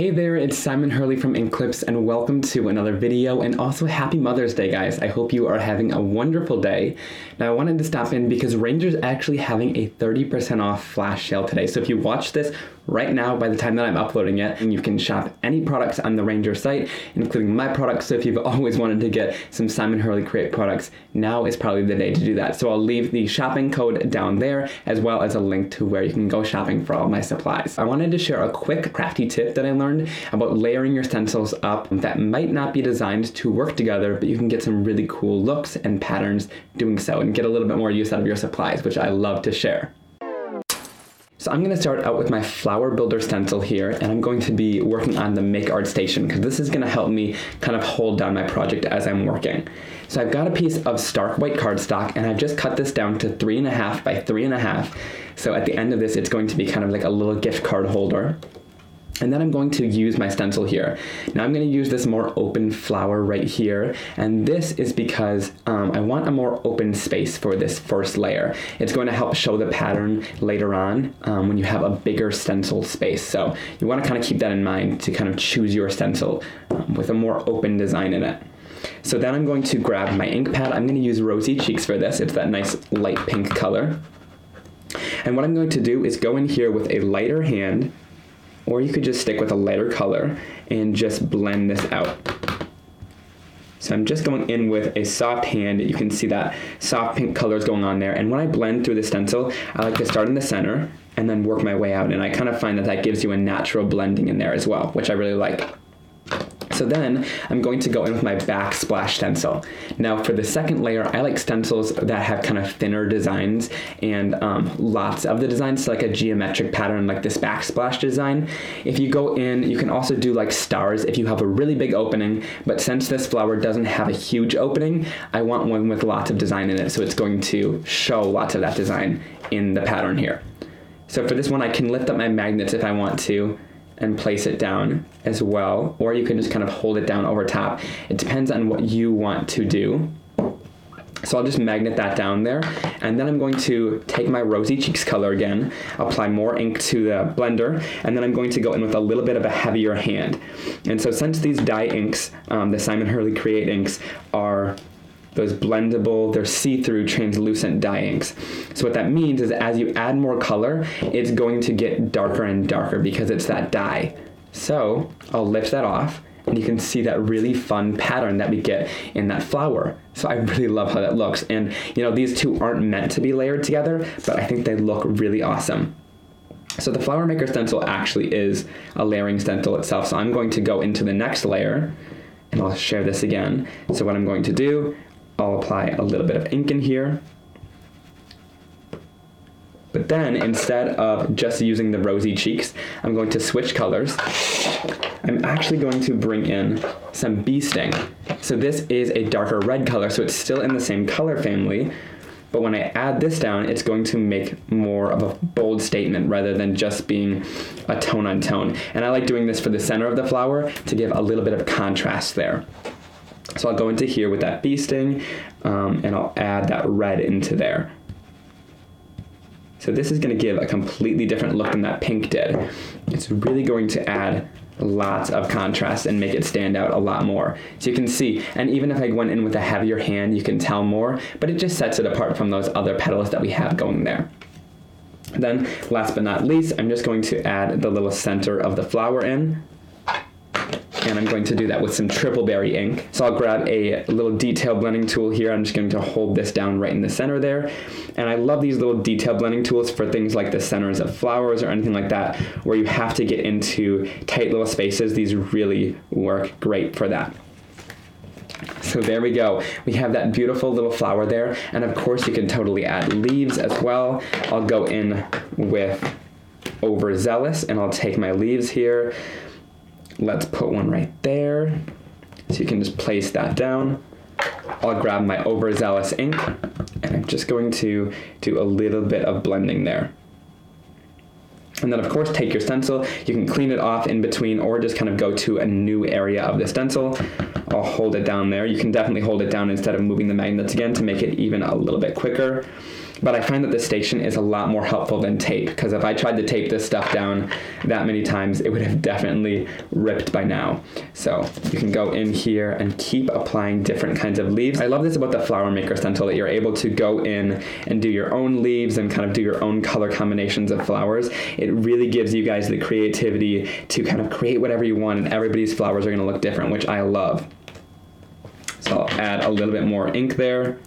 Hey there, it's Simon Hurley from Inklipse, and welcome to another video, and also happy Mother's Day, guys. I hope you are having a wonderful day. Now, I wanted to stop in because Ranger's actually having a 30% off flash sale today. So if you watch this right now, by the time that I'm uploading it, and you can shop any products on the Ranger site, including my products. So if you've always wanted to get some Simon Hurley Create products, now is probably the day to do that. So I'll leave the shopping code down there, as well as a link to where you can go shopping for all my supplies. I wanted to share a quick crafty tip that I learned about layering your stencils up that might not be designed to work together, but you can get some really cool looks and patterns doing so and get a little bit more use out of your supplies, which I love to share. So I'm going to start out with my flower builder stencil here, and I'm going to be working on the Make Art Station because this is going to help me kind of hold down my project as I'm working. So I've got a piece of stark white cardstock, and I've just cut this down to 3.5 by 3.5. So at the end of this, it's going to be kind of like a little gift card holder. And then I'm going to use my stencil here. Now I'm going to use this more open flower right here, and this is because I want a more open space for this first layer. It's going to help show the pattern later on when you have a bigger stencil space. So you want to kind of keep that in mind to kind of choose your stencil with a more open design in it. So then I'm going to grab my ink pad. I'm going to use Rosy Cheeks for this. It's that nice light pink color. And what I'm going to do is go in here with a lighter hand, or you could just stick with a lighter color and just blend this out. So I'm just going in with a soft hand. You can see that soft pink color is going on there. And when I blend through the stencil, I like to start in the center and then work my way out. And I kind of find that that gives you a natural blending in there as well, which I really like. So then I'm going to go in with my backsplash stencil. Now for the second layer, I like stencils that have kind of thinner designs and lots of the designs, so like a geometric pattern like this backsplash design. If you go in, you can also do like stars if you have a really big opening, but since this flower doesn't have a huge opening, I want one with lots of design in it, so it's going to show lots of that design in the pattern here. So for this one, I can lift up my magnets if I want to, and place it down as well, or you can just kind of hold it down over top. It depends on what you want to do. So I'll just magnet that down there, and then I'm going to take my Rosy Cheeks color again, apply more ink to the blender, and then I'm going to go in with a little bit of a heavier hand. And so since these dye inks, the Simon Hurley Create inks, are those blendable, they're see-through translucent dye inks. So what that means is as you add more color, it's going to get darker and darker because it's that dye. So I'll lift that off, and you can see that really fun pattern that we get in that flower. So I really love how that looks. And you know, these two aren't meant to be layered together, but I think they look really awesome. So the Flower Maker stencil actually is a layering stencil itself. So I'm going to go into the next layer, and I'll share this again. So what I'm going to do, I'll apply a little bit of ink in here. But then instead of just using the Rosy Cheeks, I'm going to switch colors. I'm actually going to bring in some Bee Sting. So this is a darker red color, so it's still in the same color family, but when I add this down, it's going to make more of a bold statement rather than just being a tone on tone. And I like doing this for the center of the flower to give a little bit of contrast there. So I'll go into here with that Bee Sting, and I'll add that red into there. So this is going to give a completely different look than that pink did. It's really going to add lots of contrast and make it stand out a lot more. So you can see, and even if I went in with a heavier hand, you can tell more, but it just sets it apart from those other petals that we have going there. Then, last but not least, I'm just going to add the little center of the flower in. And I'm going to do that with some triple berry ink. So I'll grab a little detail blending tool here. I'm just going to hold this down right in the center there. And I love these little detail blending tools for things like the centers of flowers or anything like that, where you have to get into tight little spaces. These really work great for that. So there we go. We have that beautiful little flower there. And of course you can totally add leaves as well. I'll go in with Overzealous, and I'll take my leaves here. Let's put one right there. So you can just place that down. I'll grab my Overzealous ink, and I'm just going to do a little bit of blending there. And then of course take your stencil. You can clean it off in between or just kind of go to a new area of the stencil. I'll hold it down there. You can definitely hold it down instead of moving the magnets again to make it even a little bit quicker. but I find that the STAY-TION is a lot more helpful than tape, because if I tried to tape this stuff down that many times, it would have definitely ripped by now. So you can go in here and keep applying different kinds of leaves. I love this about the Flower Maker stencil, that you're able to go in and do your own leaves and kind of do your own color combinations of flowers. It really gives you guys the creativity to kind of create whatever you want, and everybody's flowers are going to look different, which I love. So I'll add a little bit more ink there.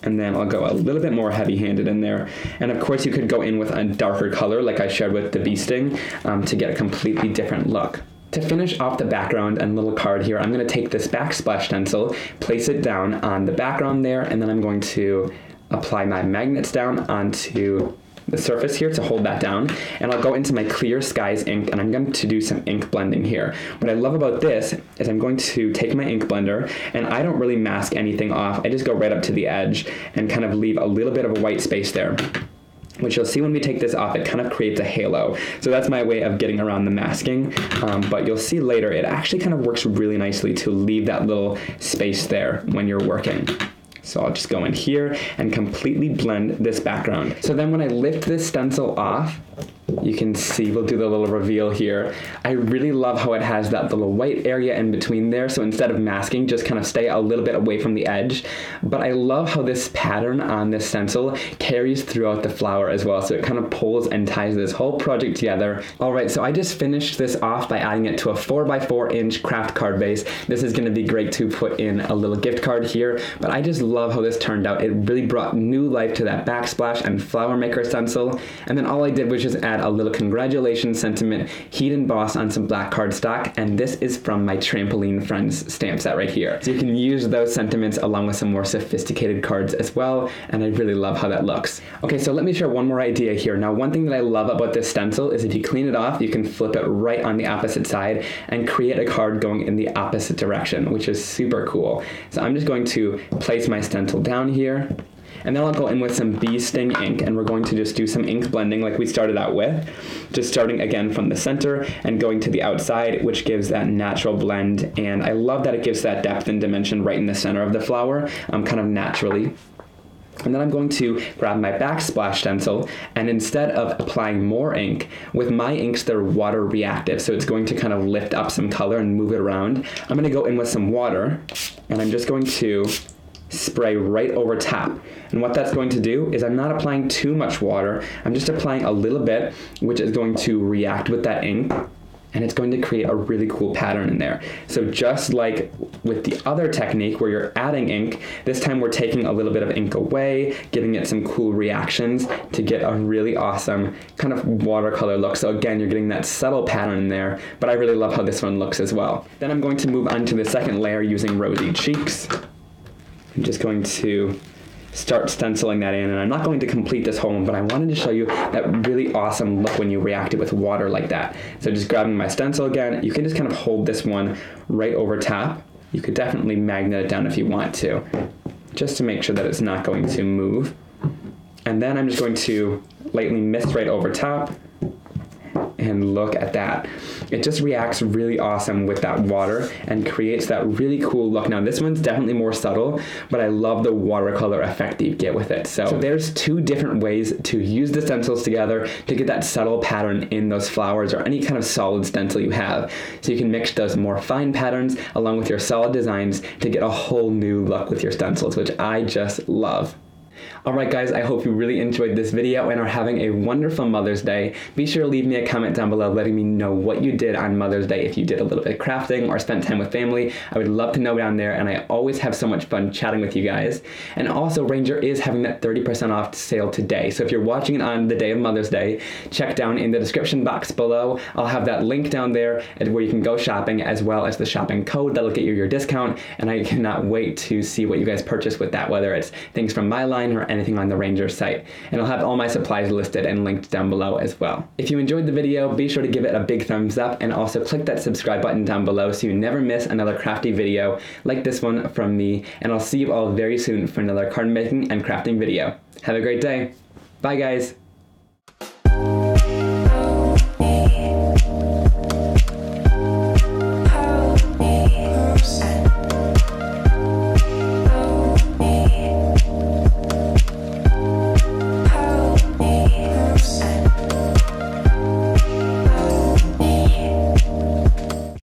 And then I'll go a little bit more heavy-handed in there. And of course you could go in with a darker color like I shared with the bee sting to get a completely different look. To finish off the background and little card here, I'm going to take this backsplash stencil, place it down on the background there, and then I'm going to apply my magnets down onto the surface here to hold that down, and I'll go into my Clear Skies ink, and I'm going to do some ink blending here. What I love about this is I'm going to take my ink blender, and I don't really mask anything off. I just go right up to the edge and kind of leave a little bit of a white space there, which you'll see when we take this off, it kind of creates a halo. So that's my way of getting around the masking, but you'll see later it actually kind of works really nicely to leave that little space there when you're working. So I'll just go in here and completely blend this background. So then when I lift this stencil off, you can see, we'll do the little reveal here. I really love how it has that little white area in between there, so instead of masking, just kind of stay a little bit away from the edge. But I love how this pattern on this stencil carries throughout the flower as well, so it kind of pulls and ties this whole project together. Alright, so I just finished this off by adding it to a 4x4 inch craft card base. This is going to be great to put in a little gift card here, but I just love how this turned out. It really brought new life to that backsplash and Flower Maker stencil, and then all I did was just add a little congratulations sentiment, heat embossed on some black cardstock, and this is from my Trampoline Friends stamp set right here. So you can use those sentiments along with some more sophisticated cards as well, and I really love how that looks. Okay, so let me share one more idea here. Now, one thing that I love about this stencil is if you clean it off, you can flip it right on the opposite side and create a card going in the opposite direction, which is super cool. So I'm just going to place my stencil down here, and then I'll go in with some bee sting ink, and we're going to just do some ink blending like we started out with, just starting again from the center and going to the outside, which gives that natural blend. And I love that it gives that depth and dimension right in the center of the flower, kind of naturally. And then I'm going to grab my backsplash stencil, and instead of applying more ink, with my inks they're water reactive, so it's going to kind of lift up some color and move it around. I'm going to go in with some water, and I'm just going to spray right over top. And what that's going to do is I'm not applying too much water, I'm just applying a little bit, which is going to react with that ink, and it's going to create a really cool pattern in there. So just like with the other technique where you're adding ink, this time we're taking a little bit of ink away, giving it some cool reactions to get a really awesome kind of watercolor look. So again, you're getting that subtle pattern in there, but I really love how this one looks as well. Then I'm going to move on to the second layer using Rosy Cheeks. I'm just going to start stenciling that in, and I'm not going to complete this whole one, but I wanted to show you that really awesome look when you react it with water like that. So just grabbing my stencil again, you can just kind of hold this one right over top. You could definitely magnet it down if you want to, just to make sure that it's not going to move. And then I'm just going to lightly mist right over top, and look at that. It just reacts really awesome with that water and creates that really cool look. Now this one's definitely more subtle, but I love the watercolor effect that you get with it. So there's two different ways to use the stencils together to get that subtle pattern in those flowers or any kind of solid stencil you have. So you can mix those more fine patterns along with your solid designs to get a whole new look with your stencils, which I just love. Alright guys, I hope you really enjoyed this video and are having a wonderful Mother's Day. Be sure to leave me a comment down below letting me know what you did on Mother's Day. If you did a little bit of crafting or spent time with family, I would love to know down there, and I always have so much fun chatting with you guys. And also, Ranger is having that 30% off sale today, so if you're watching it on the day of Mother's Day, check down in the description box below. I'll have that link down there where you can go shopping, as well as the shopping code that'll get you your discount, and I cannot wait to see what you guys purchase with that, whether it's things from my line or anything on the Ranger site. And I'll have all my supplies listed and linked down below as well. If you enjoyed the video, be sure to give it a big thumbs up, and also click that subscribe button down below so you never miss another crafty video like this one from me, and I'll see you all very soon for another card making and crafting video. Have a great day. Bye guys.